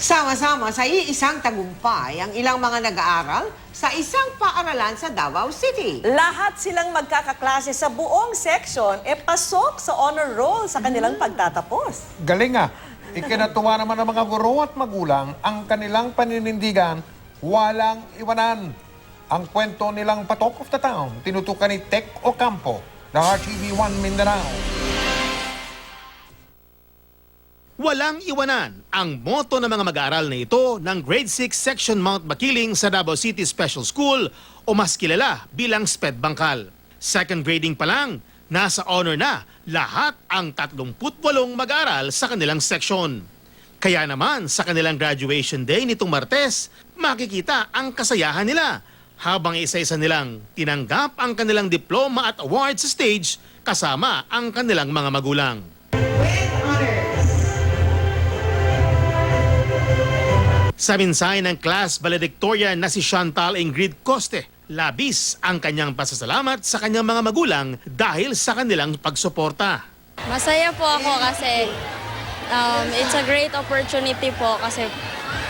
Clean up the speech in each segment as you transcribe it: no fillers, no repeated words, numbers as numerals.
Sama-sama sa iisang tagumpay ang ilang mga nag-aaral sa isang paaralan sa Davao City. Lahat silang magkakaklase sa buong section pasok sa honor roll sa kanilang pagtatapos. Galing ah. Ikinatuwa naman ng mga guro at magulang ang kanilang paninindigan, walang iwanan. Ang kwento nilang patok of the town, tinutukan ni Tech Ocampo ng RTV1 Mindanao. Walang iwanan ang moto ng mga mag-aaral na ito ng Grade 6 Section Mount Makiling sa Davao City Special School o mas kilala bilang SPED Bangkal. Second grading pa lang, nasa honor na lahat ang 38 mag-aaral sa kanilang section. Kaya naman sa kanilang graduation day nitong Martes, makikita ang kasayahan nila habang isa-isa nilang tinanggap ang kanilang diploma at award sa stage kasama ang kanilang mga magulang. Sa mensahe ng class valedictorian na si Chantal Ingrid Coste, labis ang kanyang pasasalamat sa kanyang mga magulang dahil sa kanilang pagsuporta. Masaya po ako kasi it's a great opportunity po kasi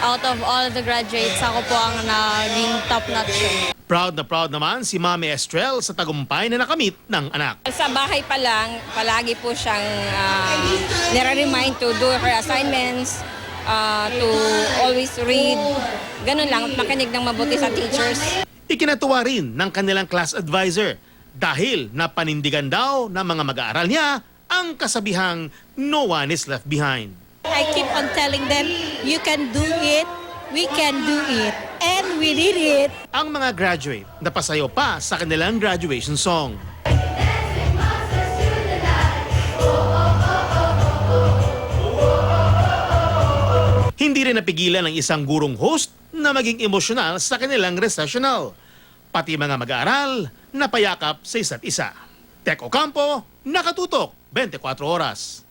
out of all the graduates, ako po ang naging top-notch. Proud na proud naman si Mami Estrel sa tagumpay na nakamit ng anak. Sa bahay pa lang, palagi po siyang nire-remind to do her assignments, to always read. Ganun lang, makinig ng mabuti sa teachers. Ikinatuwa rin ng kanilang class advisor dahil napanindigan daw ng mga mag-aaral niya ang kasabihang no one is left behind. I keep on telling them, you can do it, we can do it, and we did it. Ang mga graduate napasayo pa sa kanilang graduation song. Hindi rin napigilan ng isang gurong host na maging emosyonal sa kanilang recessional. Pati mga mag-aaral napayakap sa isa't isa. Tech Ocampo, nakatutok 24 oras.